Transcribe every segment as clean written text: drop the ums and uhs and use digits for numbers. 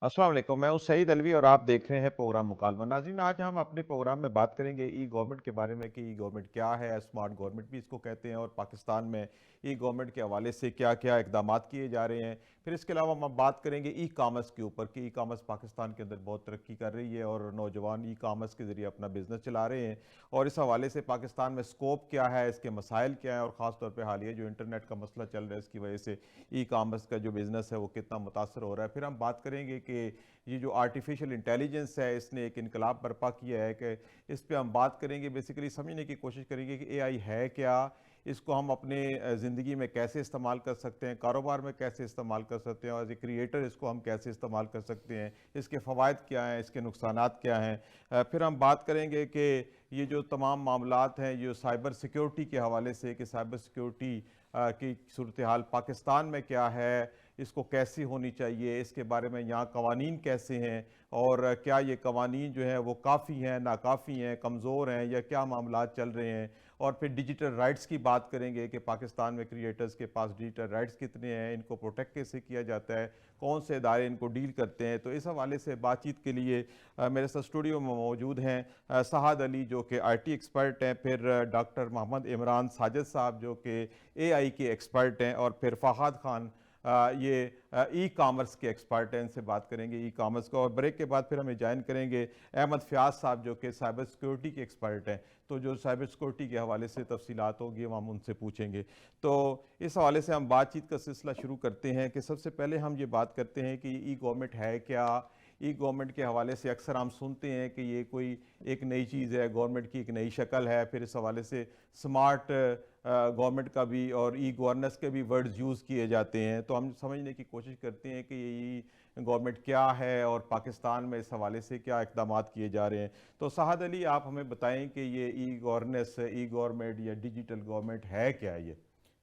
अस्सलाम वालेकुम, मैं हूँ सईद अलवी और आप देख रहे हैं प्रोग्राम मुकालमा। नाज़रीन, आज हम अपने प्रोग्राम में बात करेंगे ई गवर्नमेंट के बारे में कि ई गवर्नमेंट क्या है, स्मार्ट गवर्नमेंट भी इसको कहते हैं, और पाकिस्तान में ई गवर्नमेंट के हवाले से क्या क्या इकदामात किए जा रहे हैं। फिर इसके अलावा हम बात करेंगे ई कामर्स के ऊपर कि ई कामर्स पाकिस्तान के अंदर बहुत तरक्की कर रही है और नौजवान ई कामर्स के ज़रिए अपना बिज़नेस चला रहे हैं, और इस हवाले से पाकिस्तान में स्कोप क्या है, इसके मसाइल क्या हैं, और ख़ास तौर पर हालिया जो इंटरनेट का मसला चल रहा है इसकी वजह से ई कामर्स का जो बिज़नेस है वो कितना मुतासर हो रहा है। फिर हम बात करेंगे कि ये जो आर्टिफिशियल इंटेलिजेंस है इसने एक इनकलाब बर्पा किया है, कि इस पे हम बात करेंगे, बेसिकली समझने की कोशिश करेंगे कि एआई है क्या, इसको हम अपने ज़िंदगी में कैसे इस्तेमाल कर सकते हैं, कारोबार में कैसे इस्तेमाल कर सकते हैं, और एज ए क्रिएटर इसको हम कैसे इस्तेमाल कर सकते हैं, इसके फ़वाइद क्या हैं, इसके नुकसानात क्या हैं। फिर हम बात करेंगे कि ये जो तमाम मामलात हैं जो साइबर सिक्योरिटी के हवाले से, कि साइबर सिक्योरिटी की सूरत हाल पाकिस्तान में क्या है, इसको कैसी होनी चाहिए, इसके बारे में यहाँ कवानीन कैसे हैं, और क्या ये कवानीन जो हैं वो काफ़ी हैं, नाकाफ़ी हैं, कमज़ोर हैं, या क्या मामलात चल रहे हैं। और फिर डिजिटल राइट्स की बात करेंगे कि पाकिस्तान में क्रिएटर्स के पास डिजिटल राइट्स कितने हैं, इनको प्रोटेक्ट कैसे किया जाता है, कौन से इदारे इनको डील करते हैं। तो इस हवाले से बातचीत के लिए मेरे साथ स्टूडियो में मौजूद हैं सहाद अली जो कि आईटी एक्सपर्ट हैं, फिर डॉक्टर मोहम्मद इमरान साजिद साहब जो कि एआई के एक्सपर्ट हैं, और फिर फहाद खान ये ई कामर्स के एक्सपर्ट हैं, इनसे बात करेंगे ई कामर्स का। और ब्रेक के बाद फिर हमें ज्वाइन करेंगे अहमद फयाज साहब जो कि साइबर सिक्योरिटी के एक्सपर्ट हैं, तो जो साइबर सिक्योरिटी के हवाले से तफसीलात होगी वो हम उनसे पूछेंगे। तो इस हवाले से हम बातचीत का सिलसिला शुरू करते हैं कि सबसे पहले हम ये बात करते हैं कि ई गवर्नमेंट है क्या। ई गवर्नमेंट के हवाले से अक्सर हम सुनते हैं कि ये कोई एक नई चीज़ है, गवर्नमेंट की एक नई शक्ल है। फिर इस हवाले से स्मार्ट गवर्नमेंट का भी और ई गवर्नेंस के भी वर्ड्स यूज़ किए जाते हैं। तो हम समझने की कोशिश करते हैं कि ये गवर्नमेंट क्या है और पाकिस्तान में इस हवाले से क्या इक़दामात किए जा रहे हैं। तो सहाद अली, आप हमें बताएं कि ये ई गवर्नेंस, ई गवर्नमेंट या डिजिटल गवर्नमेंट है क्या ये?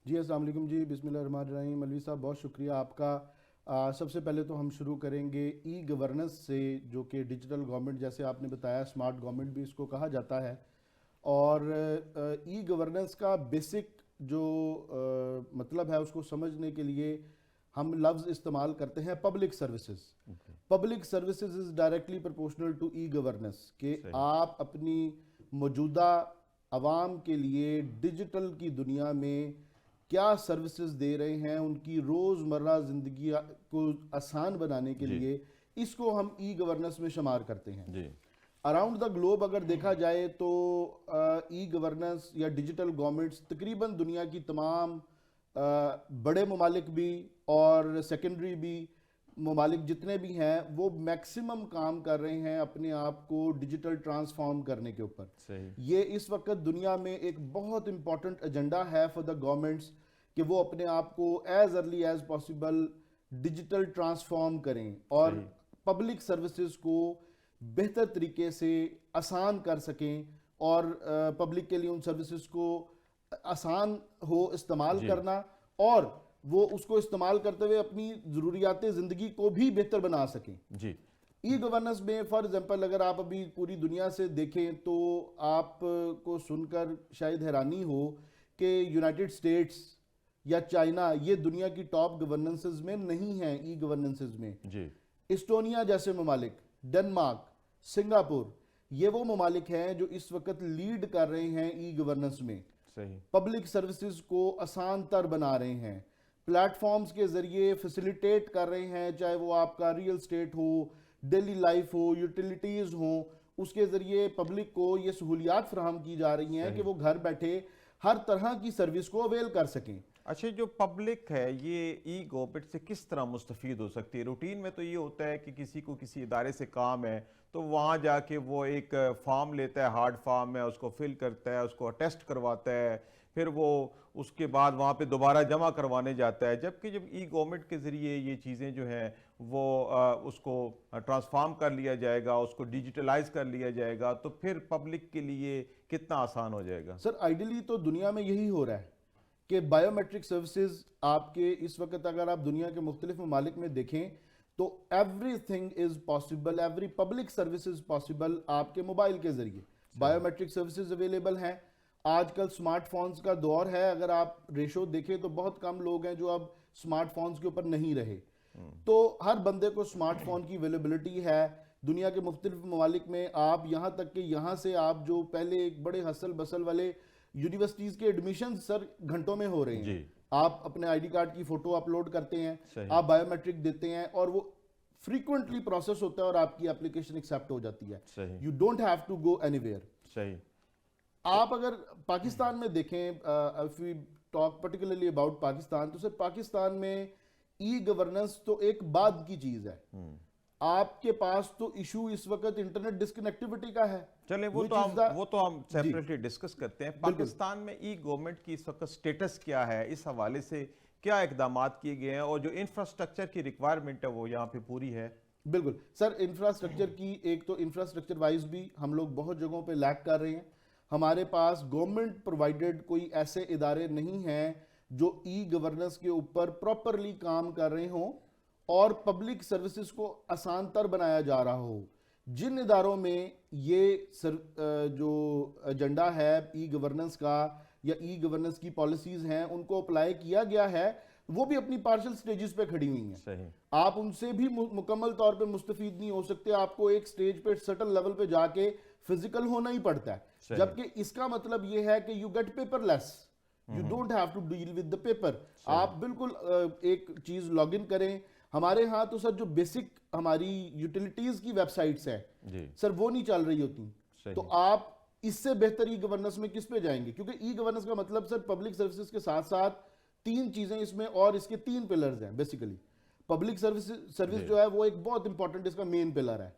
जी अस्सलाम वालेकुम जी, बिस्मिल्लाहिर्रहमानिर्रहीम। मौलवी साहब बहुत शुक्रिया आपका। सबसे पहले तो हम शुरू करेंगे ई गवर्नेंस से, जो कि डिजिटल गवर्नमेंट जैसे आपने बताया, स्मार्ट गवर्नमेंट भी इसको कहा जाता है। और ई गवर्नेंस का बेसिक जो मतलब है उसको समझने के लिए हम लफ्ज़ इस्तेमाल करते हैं public services. Public services is directly proportional to e governance, कि आप अपनी मौजूदा आवाम के लिए डिजिटल की दुनिया में क्या सर्विसेज दे रहे हैं, उनकी रोज़मर्रा ज़िंदगी को आसान बनाने के लिए, इसको हम ई गवर्नेंस में शुमार करते हैं। जी। अराउंड द ग्लोब अगर देखा जाए तो ई गवर्नेंस या डिजिटल गवर्नमेंट्स तकरीबन दुनिया की तमाम बड़े ममालिक भी और सेकेंडरी भी ममालिक जितने भी हैं वो मैक्सिमम काम कर रहे हैं अपने आप को डिजिटल ट्रांसफॉर्म करने के ऊपर। सही। ये इस वक्त दुनिया में एक बहुत इंपॉर्टेंट एजेंडा है फॉर द गवर्नमेंट्स कि वो अपने आप को as early as possible digital transform करें और पब्लिक सर्विसेज को बेहतर तरीके से आसान कर सकें, और पब्लिक के लिए उन सर्विसेज को आसान हो इस्तेमाल करना, और वो उसको इस्तेमाल करते हुए अपनी ज़रूरियात ज़िंदगी को भी बेहतर बना सकें। जी। ई गवर्नेंस में फॉर एग्जांपल अगर आप अभी पूरी दुनिया से देखें तो आपको सुनकर शायद हैरानी हो कि यूनाइटेड स्टेट्स या चाइना ये दुनिया की टॉप गवर्नेंसेस में नहीं हैं। ई गवर्नेंसेस में जी। इस्टोनिया जैसे ममालिक, डेनमार्क, सिंगापुर, ये वो ममालिक हैं जो इस वक्त लीड कर रहे हैं ई गवर्नेंस में। सही। पब्लिक सर्विसेज को आसान तर बना रहे हैं, प्लेटफॉर्म्स के ज़रिए फैसिलिटेट कर रहे हैं, चाहे वो आपका रियल स्टेट हो, डेली लाइफ हो, यूटिलिटीज़ हो, उसके ज़रिए पब्लिक को ये सहूलियात फराहम की जा रही हैं कि वो घर बैठे हर तरह की सर्विस को अवेल कर सकें। अच्छा, जो पब्लिक है ये ई गवर्नमेंट से किस तरह मुस्तफ़ीद हो सकती है? रूटीन में तो ये होता है कि किसी को किसी इदारे से काम है तो वहाँ जाके वो एक फॉर्म लेता है, हार्ड फॉर्म है, उसको फिल करता है, उसको अटेस्ट करवाता है, फिर वो उसके बाद वहाँ पे दोबारा जमा करवाने जाता है। जबकि जब ई गवर्नमेंट के ज़रिए ये चीज़ें जो हैं वो उसको ट्रांसफॉर्म कर लिया जाएगा, उसको डिजिटलाइज कर लिया जाएगा, तो फिर पब्लिक के लिए कितना आसान हो जाएगा? सर आइडियली तो दुनिया में यही हो रहा है कि बायोमेट्रिक सर्विसेज आपके इस वक्त अगर आप दुनिया के मुख्तलिफ ममालिक में देखें तो everything is possible, every public service is possible आपके मोबाइल के जरिए। बायोमेट्रिक सर्विसेज अवेलेबल हैं। आजकल स्मार्टफोन्स का दौर है, अगर आप रेशो देखें तो बहुत कम लोग हैं जो अब स्मार्टफोन्स के ऊपर नहीं रहे। تو ہر بندے کو سمارٹ فون کی اویلیبلٹی ہے دنیا کے مختلف ممالک میں. آپ یہاں تک کہ یہاں سے آپ جو پہلے ایک بڑے ہسل بسل والے یونیورسٹیز کے ایڈمیشن سر گھنٹوں میں ہو رہے ہیں, آپ اپنے آئی ڈی کارڈ کی فوٹو اپلوڈ کرتے ہیں, آپ بائیو میٹرک دیتے ہیں اور وہ فریکوینٹلی پروسیس ہوتا ہے اور آپ کی اپلیکیشن ایکسیپٹ ہو جاتی ہے. You don't have to go anywhere. صحیح. آپ اگر پاکستان میں دیکھیں, if we talk particularly about Pakistan, تو سر پاکستان میں ای گورننس تو ایک بعد کی چیز ہے. آپ کے پاس تو ایشو اس وقت انٹرنیٹ ڈسکنیکٹیوٹی کا ہے. چلیں وہ تو ہم سیپریٹلی ڈسکس کرتے ہیں. پاکستان میں ای گورنمنٹ کی اس وقت سٹیٹس کیا ہے, اس حوالے سے کیا اقدامات کیے گئے ہیں, اور جو انفراسٹرکچر کی ریکوائرمنٹ ہے وہ یہاں پہ پوری ہے؟ بالکل سر, انفراسٹرکچر کی ایک تو انفراسٹرکچر وائز بھی ہم لوگ بہت جگہوں پہ لیک کر رہے ہیں. ہمارے پاس گورنمنٹ پرووائڈڈ کوئی ایسے ادارے نہیں ہیں جو ای گورننس کے اوپر پراپرلی کام کر رہے ہوں اور پبلک سروسز کو آسان تر بنایا جا رہا ہو. جن اداروں میں یہ جو ایجنڈا ہے ای گورننس کا یا ای گورننس کی پالیسیز ہیں ان کو اپلائی کیا گیا ہے, وہ بھی اپنی پارشل سٹیجز پہ کھڑی ہوئی ہیں. آپ ان سے بھی مکمل طور پہ مستفید نہیں ہو سکتے, آپ کو ایک سٹیج پہ سٹل لیول پہ جا کے فزیکل ہونا ہی پڑتا ہے. جبکہ اس کا مطلب یہ ہے کہ you get paperless, you don't have to deal with the paper. آپ بالکل ایک چیز لاگ ان کریں. ہمارے ہاں تو سر جو بیسک ہماری یوٹیلیٹیز کی ویب سائٹس ہیں سر وہ نہیں چل رہی ہوتی, تو آپ اس سے بہتر ای گورننس میں کس پہ جائیں گے؟ کیونکہ ای گورننس کا مطلب سر پبلک سروسز کے ساتھ ساتھ تین چیزیں اس میں, اور اس کے تین پلرز ہیں بیسیکلی. پبلک سروس جو ہے وہ ایک بہت امپورٹنٹ اس کا مین پلر ہے.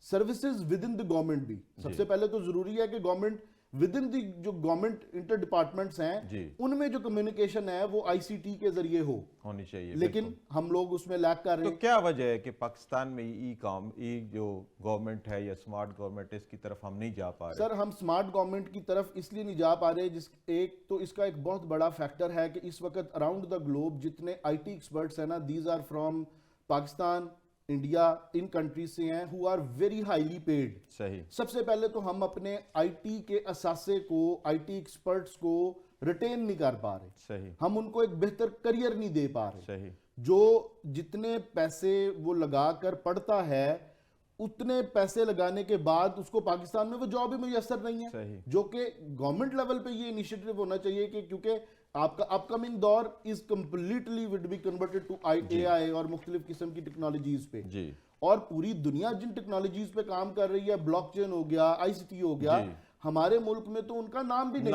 Services with in the government بھی سب سے پہلے تو ضروری ہے کہ گورنمنٹ ود ان دی جو گورنمنٹ انٹر ڈپارٹمنٹس ہیں ان میں جو کمیونیکیشن ہے وہ آئی سی ٹی کے ذریعے ہونی چاہیے, لیکن ہم لوگ اس میں لیک کر رہے ہیں. تو کیا وجہ ہے کہ پاکستان میں ای جو گورنمنٹ ہے یا سمارٹ گورنمنٹ, اس کی طرف ہم نہیں جا پا رہے؟ سر ہم سمارٹ گورنمنٹ کی طرف اس لیے نہیں جا پا رہے, ایک تو اس کا ایک بہت بڑا فیکٹر ہے کہ اس وقت اراؤنڈ دا گلوب جتنے آئی ٹی ایکسپرٹس ہیں نا, these are from Pakistan, India, ان کنٹریز سے ہیں who are very highly paid. صحیح. سب سے پہلے تو ہم اپنے آئی ٹی کے اثاثے کو, آئی ٹی ایکسپرٹس کو ریٹین نہیں کر پا رہے. صحیح. ہم ان کو ایک بہتر کریئر نہیں دے پا رہے. صحیح. جو جتنے پیسے وہ لگا کر پڑھتا ہے اتنے پیسے لگانے کے بعد اس کو پاکستان میں وہ جاب ہی میسر نہیں ہے, جو کہ گورنمنٹ لیول پہ یہ انیشیٹو ہونا چاہیے کہ کیونکہ آپ کا اپ کمنگ دور is completely would be converted to A I اور مختلف قسم کی ٹیکنالوجیز پہ, اور پوری دنیا جن ٹیکنالوجیز پہ کام کر رہی ہے, بلاک چین ہو گیا, آئی سی ٹی ہو گیا, ہمارے ملک میں تو ان کا نام بھی نہیں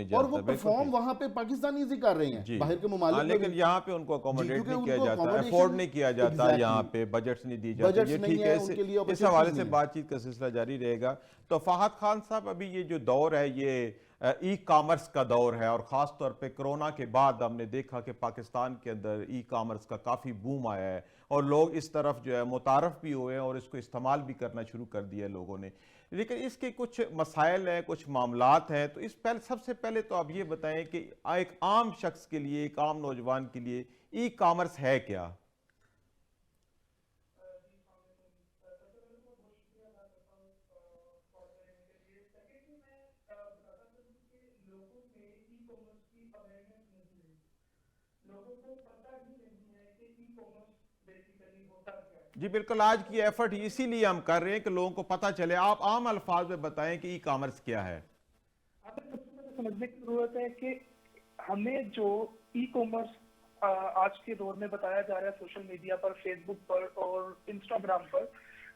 ہے, اور وہ پرفارم وہاں پہ پاکستانیز ہی کر رہے ہیں باہر کے ممالک میں, لیکن یہاں پہ ان کو اکوموڈیٹ نہیں کیا جاتا, افورڈ نہیں کیا جاتا, یہاں پہ بجٹس نہیں دی جاتی. یہ ٹھیک ہے, اس حوالے سے بات چیت کا سلسلہ جاری رہے گا. تو فہد خان صاحب, ابھی یہ جو دور ہے یہ ای کامرس کا دور ہے, اور خاص طور پہ کرونا کے بعد ہم نے دیکھا کہ پاکستان کے اندر ای کامرس کا کافی بوم آیا ہے, اور لوگ اس طرف جو ہے متعارف بھی ہوئے ہیں اور اس کو استعمال بھی کرنا شروع کر دیا ہے لوگوں نے. لیکن اس کے کچھ مسائل ہیں, کچھ معاملات ہیں. تو سب سے پہلے تو آپ یہ بتائیں کہ ایک عام شخص کے لیے, ایک عام نوجوان کے لیے ای کامرس ہے کیا؟ جی بالکل, آج کی ایفرٹ اسی لیے ہم کر رہے ہیں کہ لوگوں کو پتہ چلے. آپ عام الفاظ میں بتائیں کہ ای کامرس کیا ہے. ہمیں سب سے پہلے سمجھنے کی ضرورت ہے کہ ہمیں جو ای کامرس آج کے دور میں بتایا جا رہا ہے سوشل میڈیا پر, فیس بک پر اور انسٹاگرام پر,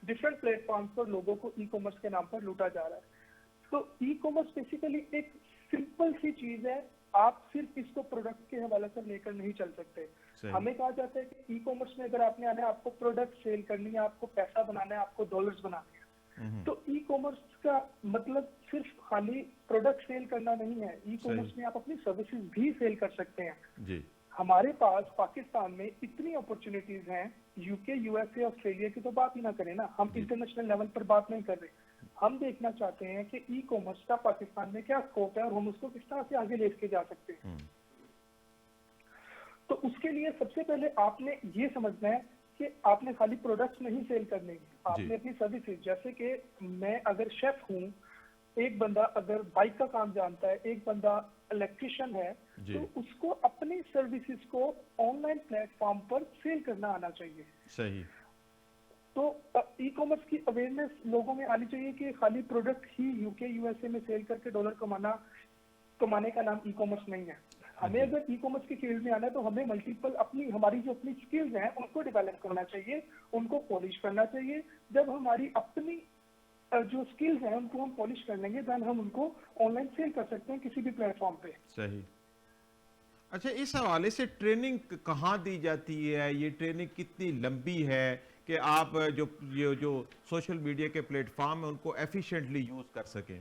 ڈفرینٹ پلیٹ فارمز پر لوگوں کو ای کامرس کے نام پر لوٹا جا رہا ہے. تو ای کامرس بیسیکلی ایک سمپل سی چیز ہے, آپ صرف اس کو پروڈکٹ کے حوالے سے لے کر نہیں چل سکتے. ہمیں کہا جاتا ہے کہ ای کامرس میں اگر آپ نے آنا ہے, آپ کو پروڈکٹ سیل کرنی ہے, آپ کو پیسہ بنانا ہے, آپ کو ڈالرز بنانے ہیں. تو ای کامرس کا مطلب صرف خالی پروڈکٹ سیل کرنا نہیں ہے, ای کامرس میں آپ اپنی سروسز بھی سیل کر سکتے ہیں. ہمارے پاس پاکستان میں اتنی اپرچونیٹیز ہیں, یو کے, یو ایس اے, آسٹریلیا کی تو بات ہی نہ کریں نا, ہم انٹرنیشنل لیول پر بات نہیں کر رہے. ہم دیکھنا چاہتے ہیں کہ ای کامرس کا پاکستان میں کیا اسکوپ ہے اور ہم اس کو کس طرح سے آگے لے کے جا سکتے ہیں. تو اس کے لیے سب سے پہلے آپ نے یہ سمجھنا ہے کہ آپ نے خالی پروڈکٹس نہیں سیل کرنے ہیں, آپ نے اپنی سروسز, جیسے کہ میں اگر شیف ہوں, ایک بندہ اگر بائک کا کام جانتا ہے, ایک بندہ الیکٹریشین ہے, جی تو اس کو اپنی سروسز کو آن لائن پلیٹ فارم پر سیل کرنا آنا چاہیے. صحیح. تو ای کامرس کی اویئرنیس لوگوں میں آنی چاہیے کہ خالی پروڈکٹ ہی یو کے یو ایس اے میں سیل کر کے ڈالر کمانے کا نام ای کامرس نہیں ہے. ہمیں اگر ای کامرس کی فیلڈ میں آنا ہے تو ہمیں ملٹیپل ہماری جو اپنی اسکلز ہیں ان کو ڈیولپ کرنا چاہیے, ان کو پالش کرنا چاہیے. جب ہماری اپنی جو اسکلز ہیں ان کو ہم پالش کر لیں گے دین ہم ان کو آن لائن سیل کر سکتے ہیں کسی بھی پلیٹ فارم پہ. صحیح. اچھا, اس حوالے سے ٹریننگ کہاں دی جاتی ہے؟ یہ ٹریننگ کتنی لمبی ہے کہ آپ جو سوشل میڈیا کے پلیٹ فارم ہیں ان کو ایفیشینٹلی یوز کر سکیں؟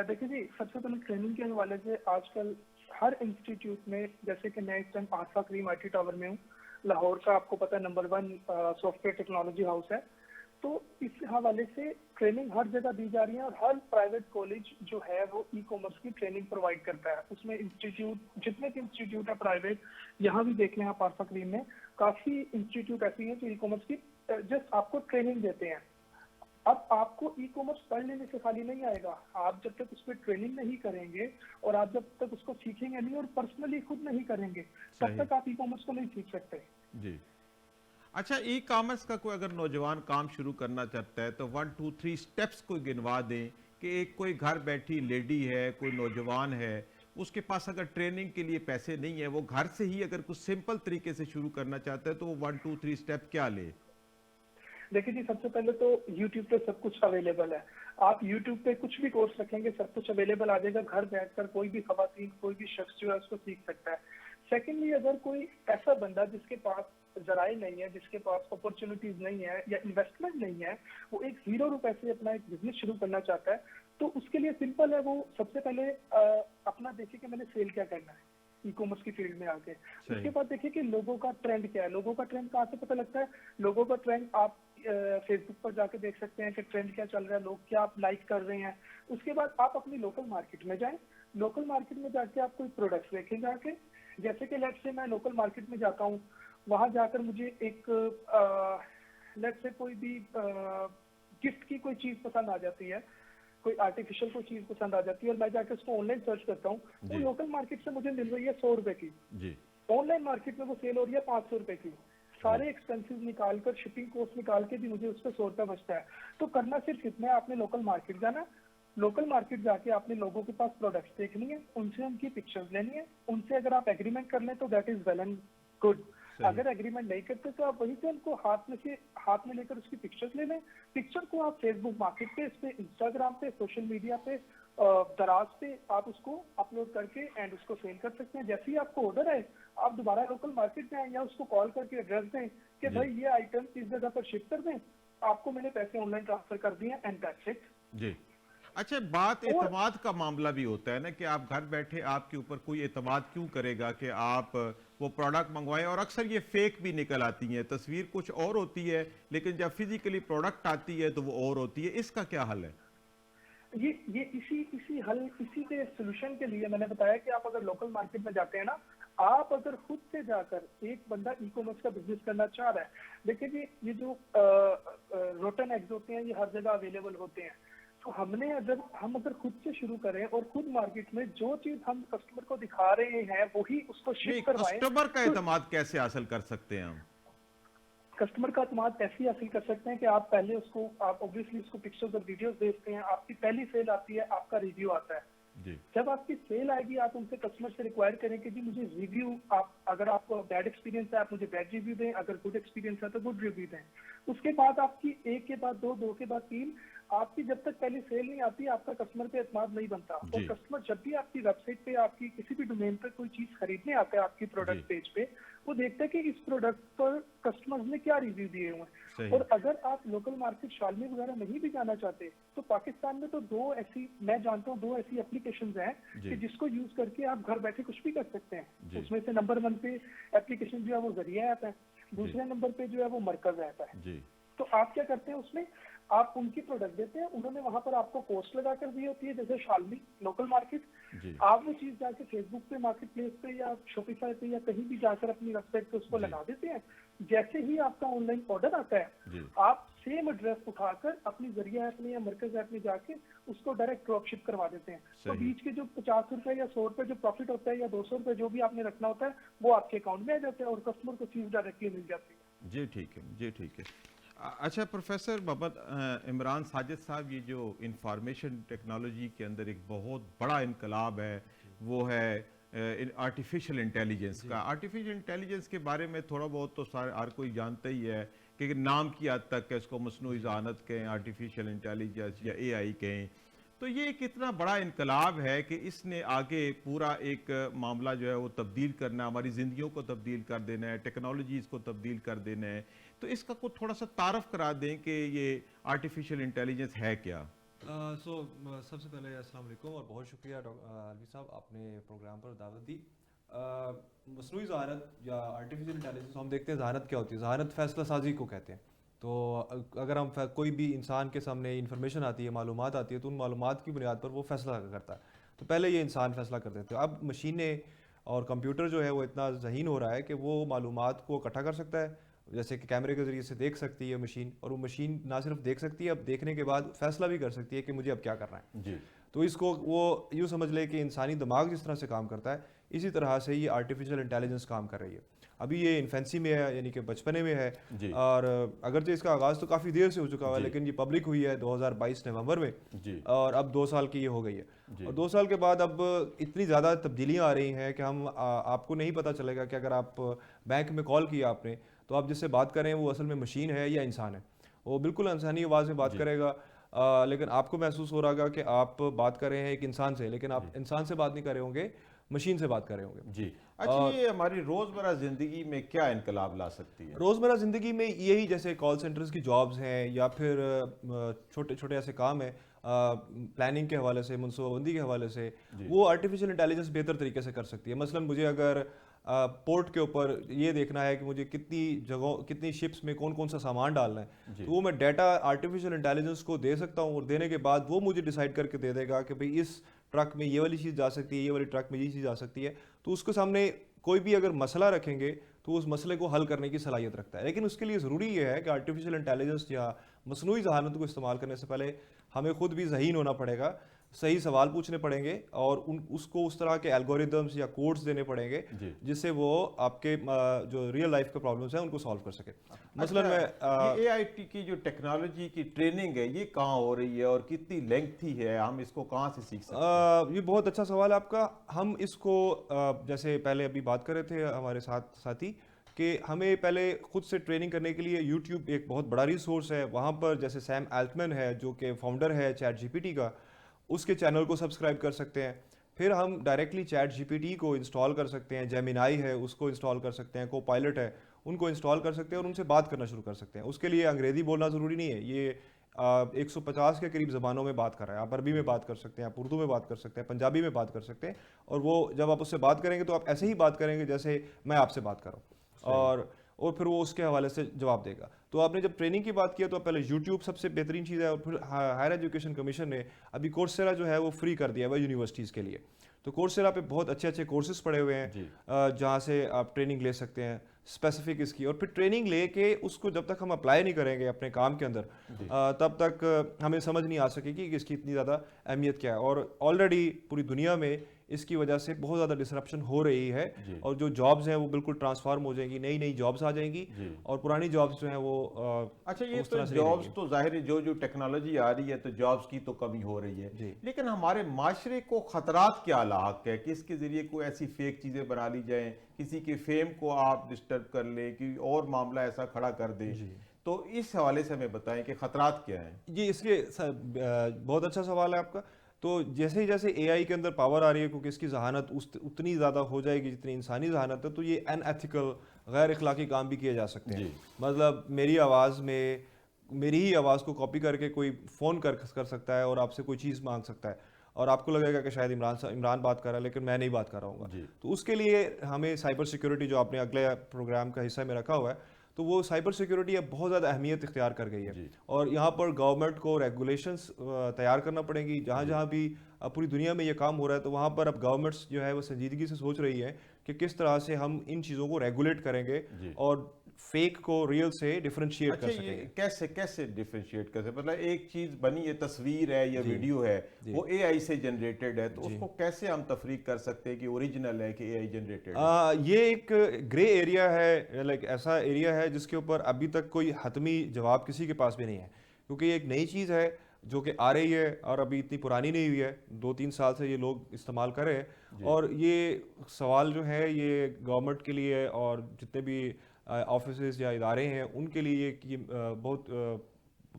دیکھیں جی, سب سے پہلے ٹریننگ کے حوالے سے آج کل ہر انسٹیٹیوٹ میں, جیسے کہ میں اس ٹائم آسا کریم آئی ٹی ٹاور میں ہوں, لاہور کا آپ کو پتا number 1 soft where technology house ہے. تو اس حوالے سے ٹریننگ ہر جگہ دی جا رہی ہے, اور ہر پرائیویٹ کالج جو ہے وہ ای کامرس کی ٹریننگ پرووائڈ کرتا ہے. اس میں انسٹیٹیوٹ جتنے بھی انسٹیٹیوٹ ہے پرائیویٹ, یہاں بھی دیکھ لیں آپ آسا کریم میں کافی انسٹیٹیوٹ ایسی ہیں جو ای کامرس کی جسٹ آپ کو ٹریننگ دیتے ہیں. اب آپ کو ای کامرس پڑھ لینے سے خالی نہیں آئے گا, آپ جب تک اس پہ ٹریننگ نہیں کریں گے اور آپ جب تک اس کو سیکھیں گے نہیں اور پرسنلی خود نہیں کریں گے تب تک آپ ای کامرس کو نہیں سیکھ سکتے. جی. اچھا, ای کامرس کا کوئی اگر نوجوان کام شروع کرنا چاہتا ہے تو 1 2 3 سٹیپس کوئی گنوا دیں کہ ایک کوئی گھر بیٹھی لیڈی ہے, کوئی نوجوان ہے, اس کے پاس اگر ٹریننگ کے لیے پیسے نہیں ہے, وہ گھر سے ہی اگر کچھ سمپل طریقے سے شروع کرنا چاہتا ہے تو وہ 1 2 3 سٹیپ کیا لے؟ دیکھیں جی, سب سے پہلے تو یوٹیوب پہ سب کچھ اویلیبل ہے. آپ یوٹیوب پہ کچھ بھی کورس رکھیں گے سب کچھ اویلیبل آ جائے گا. گھر بیٹھ کر کوئی بھی خواتین, کوئی بھی شخص جو ہے اس کو سیکھ سکتا ہے. سیکنڈلی, اگر کوئی ایسا بندہ جس کے پاس ذرائع نہیں ہے, جس کے پاس اپرچونیٹیز نہیں ہے یا انویسٹمنٹ نہیں ہے, وہ ایک 0 روپے سے اپنا ایک بزنس شروع کرنا چاہتا ہے, تو اس کے لیے سمپل ہے, وہ سب سے پہلے اپنا دیکھے کہ میں نے سیل کیا کرنا ہے ای کامرس کی فیلڈ میں آ کے. اس کے بعد دیکھیے کہ لوگوں کا ٹرینڈ کیا ہے. لوگوں کا ٹرینڈ کہاں سے پتہ لگتا ہے؟ لوگوں کا ٹرینڈ آپ فیس بک پر جا کے دیکھ سکتے ہیں کہ ٹرینڈ کیا چل رہا ہے, لوگ کیا آپ لائک کر رہے ہیں. اس کے بعد آپ اپنی لوکل مارکیٹ میں جائیں. لوکل مارکیٹ میں جا کے آپ کوئی پروڈکٹس دیکھیں جا کے, جیسے کہ لیٹ سے میں لوکل مارکیٹ میں جاتا ہوں, وہاں جا کر مجھے ایک لیٹ سے کوئی بھی گفٹ کی کوئی چیز پسند آ جاتی ہے, کوئی آرٹیفیشل کوئی چیز پسند آ جاتی ہے, اور میں جا کے اس کو آن لائن سرچ کرتا ہوں. وہ لوکل مارکیٹ سے مجھے مل رہی ہے 100 روپے کی, آن لائن مارکیٹ میں وہ سیل ہو رہی ہے 500 روپے کی. سارے ایکسپینسز نکال کر, شپنگ کوسٹ نکال کے بھی مجھے اس پہ 100 روپے بچتا ہے. تو کرنا صرف اتنا ہے, آپ نے لوکل مارکیٹ جانا, لوکل مارکیٹ جا کے آپ نے لوگوں کے پاس پروڈکٹس دیکھنی ہے, ان سے ان کی پکچرز لینی ہے. ان سے اگر آپ ایگریمنٹ کر لیں تو that is well and good. اگر ایگریمنٹ نہیں کرتے تو آپ وہیں سے ان کو ہاتھ میں لے کر اس کی پکچرز لے لیں. پکچر کو آپ فیس بک مارکیٹ پہ, اس پہ انسٹاگرام پہ, سوشل میڈیا پہ, دراز پہ آپ اس کو اپلوڈ کر کے اینڈ اس کو سیل کر سکتے ہیں. جیسے ہی آپ کو آرڈر ہے, آپ دوبارہ لوکل مارکیٹ میں آئیں یا اس کو کال کر کے ایڈریس دیں کہ بھائی یہ آئٹم اس جگہ پر شپ کر دیں, آپ کو میں نے پیسے آن لائن ٹرانسفر کر دیے اینڈ دیٹس اٹ. جی. اچھا, بات اعتماد کا معاملہ بھی ہوتا ہے نا کہ آپ گھر بیٹھے آپ کے اوپر کوئی اعتماد کیوں کرے گا کہ آپ وہ پروڈکٹ منگوائیں, اور اکثر یہ فیک بھی نکل آتی ہیں, تصویر کچھ اور ہوتی ہے لیکن جب فزیکلی پروڈکٹ آتی ہے تو وہ اور ہوتی ہے. اس کا کیا حل ہے؟ یہ اسی کے سولوشن کے لیے میں نے بتایا کہ آپ اگر لوکل مارکیٹ میں جاتے ہیں نا, آپ اگر خود سے جا کر ایک بندہ ای کامرس کا بزنس کرنا چاہ رہا ہے, دیکھیں جی یہ جو روٹن ایگز ہوتے ہیں یہ ہر جگہ اویلیبل ہوتے ہیں. تو ہم اگر خود سے شروع کریں اور خود مارکیٹ میں جو چیز ہم کسٹمر کو دکھا رہے ہیں وہی اس کو شپ کروائیں. کسٹمر کا اعتماد کیسے حاصل کر سکتے ہیں ہم؟ کسٹمر کا اعتماد ایسے حاصل کر سکتے ہیں کہ آپ پہلے اس کو, آپ اوبویسلی اس کو پکچرز اور ویڈیوز بھیجتے ہیں, آپ کی پہلی سیل آتی ہے, آپ کا ریویو آتا ہے. جب آپ کی سیل آئے گی آپ ان سے کسٹمر سے ریکوائر کریں کہ جی مجھے ریویو, اگر آپ کو بیڈ ایکسپیرینس ہے آپ مجھے بیڈ ریویو دیں, اگر گڈ ایکسپیرینس ہے تو گڈ ریویو دیں. اس کے بعد آپ کی 1 کے بعد 2, 2 کے بعد 3, آپ کی جب تک پہلی سیل نہیں آتی آپ کا کسٹمر پہ اعتماد نہیں بنتا. اور کسٹمر جب بھی آپ کی ویب سائٹ پہ, آپ کی کسی بھی ڈومین پہ کوئی چیز خریدنے آتا ہے آپ کی پروڈکٹ پیج پہ, وہ دیکھتا ہے کہ اس پروڈکٹ پر کسٹمر نے کیا ریویو دیے ہوئے ہیں. اور اگر آپ لوکل مارکیٹ شالمی وغیرہ نہیں بھی جانا چاہتے تو پاکستان میں تو میں جانتا ہوں 2 ایسی اپلیکیشنز ہیں کہ جس کو یوز کر کے آپ گھر بیٹھے کچھ بھی کر سکتے ہیں. اس میں سے نمبر 1 پہ اپلیکیشن جو ہے وہ ذریعہ ایپ ہے, دوسرے نمبر پہ جو ہے وہ مرکز ایپ ہے. تو آپ کیا کرتے ہیں, اس میں آپ ان کی پروڈکٹ دیتے ہیں, انہوں نے وہاں پر آپ کو کوسٹ لگا کر دی ہوتی ہے جیسے شالمی لوکل مارکیٹ. آپ وہ چیز جا کے فیس بک پہ, مارکیٹ پلیس پہ یا شاپیفائی پہ یا کہیں بھی جا کر اپنی ویب سائٹ پہ اس کو لگا دیتے ہیں. جیسے ہی آپ کا آن لائن آرڈر آتا ہے آپ सेम एड्रेस उठाकर अपनी जरिया ऐप में या मरकज ऐप में जाके उसको डायरेक्ट ड्रॉप शिप करवा देते हैं। तो बीच के जो 50 रुपए या 100 रुपए जो प्रॉफिट होता है या 200 रुपए जो भी आपने रखना होता है वो आपके अकाउंट में आ जाता है और कस्टमर को चीज डायरेक्टली मिल जाती है। जी ठीक है, जी ठीक है। अच्छा प्रोफेसर मोहम्मद इमरान साजिद साहब, ये जो इंफॉर्मेशन टेक्नोलॉजी के अंदर एक बहुत बड़ा इनकलाब है वो है आर्टिफिशियल इंटेलिजेंस का। आर्टिफिशियल इंटेलिजेंस के बारे में थोड़ा बहुत तो हर कोई जानता ही है कि नाम की हद तक है, इसको मसनूई ज़हानत कहें, आर्टिफिशियल इंटेलिजेंस या एआई कहें, तो ये एक इतना बड़ा इनकलाब है कि इसने आगे पूरा एक मामला जो है वो तब्दील करना, हमारी ज़िंदगियों को तब्दील कर देना है, टेक्नोलॉजीज़ को तब्दील कर देना है। तो इसका कुछ थोड़ा सा तारफ़ करा दें कि ये आर्टिफिशियल इंटेलिजेंस है क्या। सबसे पहले अस्सलाम वालेकुम और बहुत शुक्रिया अलवी साहब, आपने प्रोग्राम पर दावत दी। मसनूई ज़हानत या आर्टिफिशियल इंटेलिजेंस, हम देखते हैं ज़हानत क्या होती है। ज़हानत फ़ैसला साजी को कहते हैं। तो अगर हम कोई भी इंसान के सामने इन्फॉर्मेशन आती है, मालूमात आती है, तो उन मालूमात की बुनियाद पर वो फ़ैसला करता है। तो पहले ये इंसान फ़ैसला कर देते हैं। अब मशीनें और कंप्यूटर जो है वो इतना ज़हीन हो रहा है कि वो मालूमात को इकट्ठा कर सकता है, जैसे कि कैमरे के ज़रिए से देख सकती है मशीन, और वो मशीन ना सिर्फ देख सकती है, अब देखने के बाद फ़ैसला भी कर सकती है कि मुझे अब क्या करना है जी। तो इसको वो यूँ समझ ले कि इंसानी दिमाग जिस तरह से काम करता है, इसी तरह से ये आर्टिफिशियल इंटेलिजेंस काम कर रही है। अभी ये इन्फेंसी में है, यानी कि बचपने में है, और अगरचे इसका आगाज़ तो काफ़ी देर से हो चुका हुआ है, लेकिन ये पब्लिक हुई है 2022 नवंबर में जी। और अब 2 साल की ये हो गई है। और 2 साल के बाद अब इतनी ज़्यादा तब्दीलियाँ आ रही हैं कि हम आपको नहीं पता चलेगा कि अगर आप बैंक में कॉल किया आपने, तो आप जिससे बात कर रहे हैं वो असल में मशीन है या इंसान है। वो बिल्कुल इंसानी आवाज़ में बात करेगा, लेकिन आपको महसूस हो रहा होगा कि आप बात कर रहे हैं एक इंसान से, लेकिन आप इंसान से बात नहीं कर रहे होंगे, मशीन से बात कर रहे होंगे। जी। अच्छा, ये हमारी रोज़मर्रा ज़िंदगी में क्या इनकलाब ला सकती है? रोज़मर्रा ज़िंदगी में यही, जैसे कॉल सेंटर्स की जॉब्स हैं या फिर छोटे छोटे ऐसे काम हैं प्लानिंग के हवाले से, मनसूबाबंदी के हवाले से, वो आर्टिफिशियल इंटेलिजेंस बेहतर तरीके से कर सकती है। मसलन मुझे अगर पोर्ट के ऊपर ये देखना है कि मुझे कितनी जगहों, कितनी शिप्स में कौन कौन सा सामान डालना है, तो वो मैं डाटा आर्टिफिशियल इंटेलिजेंस को दे सकता हूँ, और देने के बाद वो मुझे डिसाइड करके दे देगा कि भाई इस ट्रक में ये वाली चीज़ जा सकती है, ये वाली ट्रक में ये चीज़ जा सकती है। तो उसके सामने कोई भी अगर मसला रखेंगे तो उस मसले को हल करने की सलाहियत रखता है। लेकिन उसके लिए ज़रूरी ये है कि आर्टिफिशियल इंटेलिजेंस या मसनूई ज़हानत को इस्तेमाल करने से पहले हमें खुद भी ज़हीन होना पड़ेगा, सही सवाल पूछने पड़ेंगे, और उसको उस तरह के एल्गोरिदम्स या कोड्स देने पड़ेंगे जिससे वो आपके जो रियल लाइफ के प्रॉब्लम्स हैं उनको सॉल्व कर सके। मसलन मैं एआईटी की जो टेक्नोलॉजी की ट्रेनिंग है ये कहाँ हो रही है और कितनी लेंथी है, हम इसको कहाँ से सीख सकते हैं? ये बहुत अच्छा सवाल है आपका। हम इसको जैसे पहले अभी बात कर रहे थे हमारे साथी कि हमें पहले खुद से ट्रेनिंग करने के लिए यूट्यूब एक बहुत बड़ा रिसोर्स है। वहाँ पर जैसे सैम अल्टमैन है जो कि फाउंडर है चैट जीपीटी का, उसके चैनल को सब्सक्राइब कर सकते हैं। फिर हम डायरेक्टली चैट जीपीटी को इंस्टॉल कर सकते हैं, जेमिनाई है उसको इंस्टॉल कर सकते हैं, कोपायलट है उनको इंस्टॉल कर सकते हैं और उनसे बात करना शुरू कर सकते हैं। उसके लिए अंग्रेज़ी बोलना ज़रूरी नहीं है, ये 150 के करीब ज़बानों में बात कर रहा है। आप अरबी में बात कर सकते हैं, आप उर्दू में बात कर सकते हैं, पंजाबी में बात कर सकते हैं, और वो जब आप उससे बात करेंगे तो आप ऐसे ही बात करेंगे जैसे मैं आपसे बात कर रहा हूँ, और फिर वो उसके हवाले से जवाब देगा। तो आपने जब ट्रेनिंग की बात किया तो पहले यूट्यूब सबसे बेहतरीन चीज़ है, और फिर हायर एजुकेशन कमीशन ने अभी कोर्सेरा जो है वो फ्री कर दिया है यूनिवर्सिटीज़ के लिए। तो कोर्सेरा पे बहुत अच्छे अच्छे कोर्सेज पड़े हुए हैं जहाँ से आप ट्रेनिंग ले सकते हैं स्पेसिफिक इसकी, और फिर ट्रेनिंग लेके उसको जब तक हम अप्लाई नहीं करेंगे अपने काम के अंदर तब तक हमें समझ नहीं आ सकेगी कि इसकी इतनी ज़्यादा अहमियत क्या है। और ऑलरेडी पूरी दुनिया में इसकी वजह से बहुत ज़्यादा डिसरप्शन हो रही है, और जो जॉब्स हैं वो बिल्कुल ट्रांसफॉर्म हो जाएंगी, नई नई जॉब्स आ जाएंगी, और पुरानी जॉब्स जो हैं वो अच्छा ये तो जॉब्स तो जाहिर है जो टेक्नोलॉजी आ रही है तो जॉब्स की तो कमी हो रही है, लेकिन हमारे माशरे को खतरात क्या लाक है कि इसके ज़रिए कोई ऐसी फेक चीज़ें बना ली जाएँ, किसी के फेम को आप डिस्टर्ब कर लें कि और मामला ऐसा खड़ा कर दें। तो इस हवाले से हमें बताएं कि खतरात क्या हैं। जी, इसके बहुत अच्छा सवाल है आपका। तो जैसे ही जैसे एआई के अंदर पावर आ रही है, क्योंकि इसकी जहानत उतनी ज़्यादा हो जाएगी जितनी इंसानी जहानत है, तो ये अनएथिकल गैर अखलाकी काम भी किए जा सकते हैं। मतलब मेरी आवाज़ में मेरी ही आवाज़ को कॉपी करके कोई फ़ोन कर सकता है और आपसे कोई चीज़ मांग सकता है, और आपको लगेगा कि शायद इमरान बात कर रहा है लेकिन मैं नहीं बात कर रहा हूँ। तो उसके लिए हमें साइबर सिक्योरिटी, जो आपने अगले प्रोग्राम का हिस्सा में रखा हुआ है, तो वो साइबर सिक्योरिटी अब बहुत ज़्यादा अहमियत इख्तियार कर गई है, और यहाँ पर गवर्नमेंट को रेगुलेशंस तैयार करना पड़ेंगी। जहाँ जहाँ भी पूरी दुनिया में ये काम हो रहा है, तो वहाँ पर अब गवर्नमेंट्स जो है वो संजीदगी से सोच रही है कि किस तरह से हम इन चीज़ों को रेगुलेट करेंगे और फेक को रियल से डिफरेंशिएट अच्छा, कर ये सकेंगे। कैसे कैसे डिफरेंशिएट करते हैं? मतलब एक चीज बनी है, तस्वीर है या वीडियो है, वो एआई से जनरेटेड है, तो उसको कैसे हम तफरीक कर सकते हैं कि ओरिजिनल है कि एआई जनरेटेड है? ये एक ग्रे एरिया है, लाइक ऐसा एरिया है जिसके ऊपर अभी तक कोई हतमी जवाब किसी के पास भी नहीं है, क्योंकि ये एक नई चीज़ है जो कि आ रही है और अभी इतनी पुरानी नहीं हुई है, 2-3 साल से ये लोग इस्तेमाल कर रहे हैं। और ये सवाल जो है ये गवर्नमेंट के लिए और जितने भी ऑफिसेज या इदारे हैं उनके लिए ये बहुत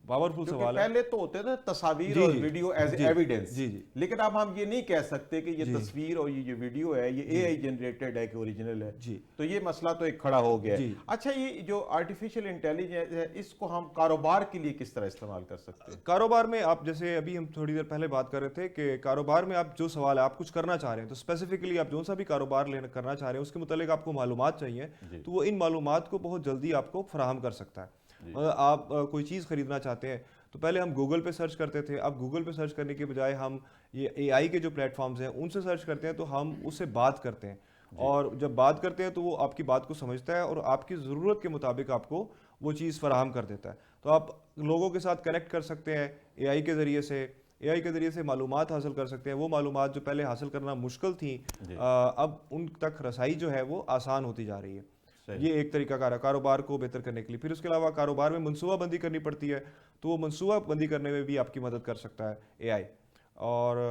पावरफुल क्योंकि सवाल है। पहले तो होते थे तस्वीर जी, और जी, वीडियो एज जी, एविडेंस, जी, जी। लेकिन अब हम ये नहीं कह सकते कि ये तस्वीर और ये जो वीडियो है ये एआई जनरेटेड है कि ओरिजिनल है। जी। तो ये मसला तो एक खड़ा हो गया है। जी। अच्छा, ये जो आर्टिफिशियल इंटेलिजेंस है इसको हम कारोबार के लिए किस तरह इस्तेमाल कर सकते हैं? कारोबार में आप, जैसे अभी हम थोड़ी देर पहले बात कर रहे थे कि कारोबार में आप जो सवाल है, आप कुछ करना चाह रहे हैं, तो स्पेसिफिकली आप जो सा भी कारोबार करना चाह रहे हैं उसके मुतालिक आपको मालूमात चाहिए, तो वो इन मालूमात को बहुत जल्दी आपको फराहम कर सकता है। आप कोई चीज़ खरीदना चाहते हैं तो पहले हम गूगल पे सर्च करते थे, अब गूगल पे सर्च करने के बजाय हम ये एआई के जो प्लेटफॉर्म्स हैं उनसे सर्च करते हैं, तो हम उससे बात करते हैं, और जब बात करते हैं तो वो आपकी बात को समझता है और आपकी ज़रूरत के मुताबिक आपको वो चीज़ फराहम कर देता है। तो आप लोगों के साथ कनेक्ट कर सकते हैं एआई के ज़रिए से, एआई के ज़रिए से मालूमात हासिल कर सकते हैं। वो मालूमात जो पहले हासिल करना मुश्किल थी, अब उन तक रसाई जो है वो आसान होती जा रही है। ये एक तरीका कार है कारोबार को बेहतर करने के लिए। फिर उसके अलावा कारोबार में मनसूबा बंदी करनी पड़ती है, तो वो मनसूबा बंदी करने में भी आपकी मदद कर सकता है एआई। और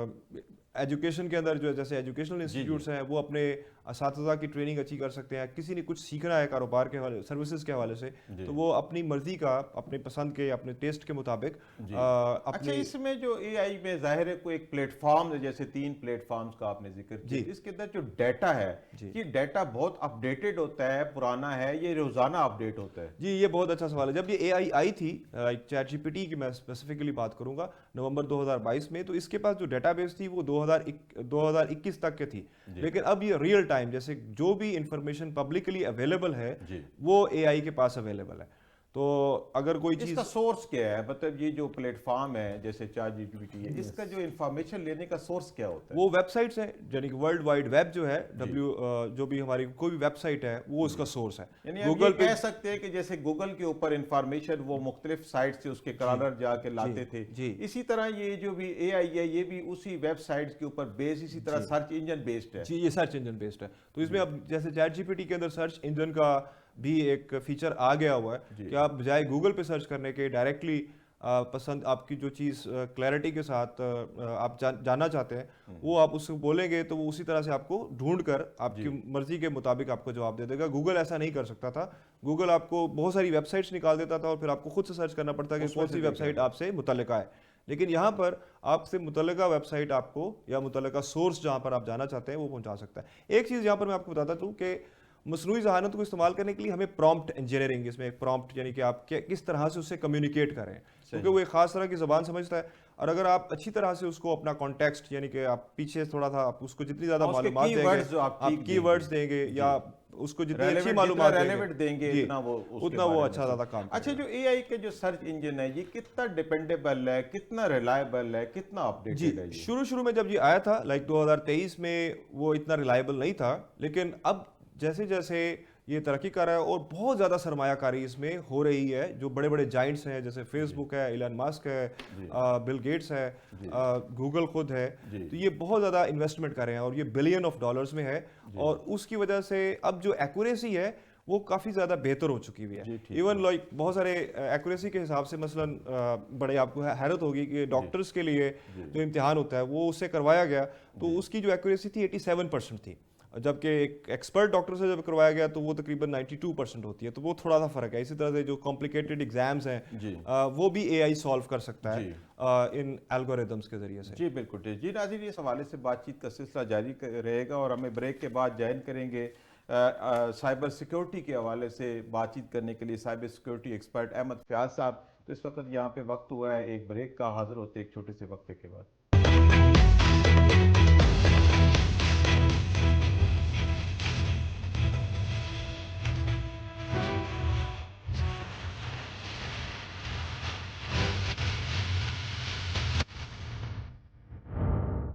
एजुकेशन के अंदर जो है, जैसे एजुकेशनल इंस्टीट्यूट्स हैं वो अपने असातिज़ा की ट्रेनिंग अच्छी कर सकते हैं। किसी ने कुछ सीखना है कारोबार के हवाले, सर्विसेज के हवाले से, तो वो अपनी मर्जी का, अपने पसंद के, अपने टेस्ट के मुताबिक अच्छा, इसमें जो एआई में जाहिर है कोई एक प्लेटफॉर्म है, जैसे 3 प्लेटफॉर्म्स का आपने जिक्र किया, इसके अंदर जो डाटा है ये डाटा बहुत अपडेटेड होता है, पुराना है, ये रोजाना अपडेट होता है? जी, ये बहुत अच्छा सवाल है। जब ये एआई आई थी, चैट जीपीटी की मैं स्पेसिफिकली बात करूंगा, नवंबर 2022 में, तो इसके पास जो डेटाबेस थी वो 2021 तक के थी। लेकिन अब ये रियल टाइम, जैसे जो भी इंफॉर्मेशन पब्लिकली अवेलेबल है वो एआई के पास अवेलेबल है। तो अगर कोई चीज, इसका सोर्स क्या है? मतलब ये जो प्लेटफॉर्म है जैसे चैट जीपीटी है, इसका जो इंफॉर्मेशन लेने का सोर्स क्या होता है? वो वेबसाइट्स हैं, यानी कि वर्ल्ड वाइड वेब जो है, जो भी हमारी कोई भी वेबसाइट है वो उसका सोर्स है। यानी गूगल पे कह सकते हैं कि जैसे गूगल के ऊपर इंफॉर्मेशन वो मुख्तलिफ साइट से उसके क्रॉलर जाके लाते थे, इसी तरह ये जो भी एआई है ये भी उसी वेबसाइट्स के ऊपर बेस्ड, इसी तरह सर्च इंजन बेस्ड है। जी, ये सर्च इंजन बेस्ड है। तो इसमें अब जैसे चैट जीपीटी के अंदर सर्च इंजन का भी एक फीचर आ गया हुआ है कि आप बजाय गूगल पे सर्च करने के डायरेक्टली पसंद आपकी जो चीज़ क्लैरिटी के साथ आप जानना चाहते हैं वो आप उसको बोलेंगे तो वो उसी तरह से आपको ढूंढ कर आपकी मर्जी के मुताबिक आपको जवाब दे देगा। गूगल ऐसा नहीं कर सकता था। गूगल आपको बहुत सारी वेबसाइट्स निकाल देता था और फिर आपको खुद से सर्च करना पड़ता कि कौन सी वेबसाइट आपसे मुतल्लिका है। लेकिन यहाँ पर आपसे मुतल्लिका वेबसाइट आपको या मुतल्लिका सोर्स जहाँ पर आप जाना चाहते हैं वो पहुँचा सकता है। एक चीज़ यहाँ पर मैं आपको बताता हूँ कि मसनूई ज़हानत को इस्तेमाल करने के लिए हमें प्रॉम्प्ट इंजीनियरिंग, इसमें एक प्रॉम्प्ट यानी कि आप किस तरह से उससे कम्युनिकेट करें, क्योंकि वो एक खास तरह की ज़बान समझता है। और अगर आप अच्छी तरह से उसको अपना कॉन्टेक्स्ट, यानी कि आप पीछे थोड़ा सा आप उसको जितनी ज़्यादा मालूमात देंगे, आप कीवर्ड्स देंगे या उसको जितनी अच्छी मालूमात देंगे उतना वो अच्छा ज़्यादा काम। अच्छा, जो एआई के जो सर्च इंजन है ये कितना डिपेंडेबल है, कितना रिलायबल है, कितना अपडेटेड है? शुरू में जब ये आया था लाइक 2023 में वो इतना रिलायबल नहीं था, लेकिन अब जैसे जैसे ये तरक्की कर रहा है और बहुत ज़्यादा सरमायाकारी इसमें हो रही है, जो बड़े बड़े जाइंट्स हैं जैसे फेसबुक है, इलन मस्क है, बिल गेट्स है, गूगल खुद है, तो ये बहुत ज़्यादा इन्वेस्टमेंट कर रहे हैं और ये बिलियन ऑफ डॉलर्स में है। और उसकी वजह से अब जो एक्यूरेसी है वो काफ़ी ज़्यादा बेहतर हो चुकी हुई है। इवन लाइक बहुत सारे एक्यूरेसी के हिसाब से मसलन बड़े आपको हैरत होगी कि डॉक्टर्स के लिए जो इम्तिहान होता है वो उससे करवाया गया तो उसकी जो एक्यूरेसी थी 87% थी, जबकि एक एक्सपर्ट डॉक्टर से जब करवाया गया तो वो तकरीबन 92% होती है। तो वो थोड़ा सा फ़र्क है। इसी तरह से जो कॉम्प्लिकेटेड एग्जाम्स हैं वो भी एआई सॉल्व कर सकता है इन एल्गोरिदम्स के ज़रिए से। जी बिल्कुल जी नाज़रीन, इस हवाले से बातचीत का सिलसिला जारी रहेगा और हमें ब्रेक के बाद ज्वाइन करेंगे साइबर सिक्योरिटी के हवाले से बातचीत करने के लिए cyber security expert Ahmad Fayaz साहब। तो इस वक्त यहाँ पे वक्त हुआ है एक ब्रेक का, हाजिर होते एक छोटे से वक्फे के बाद।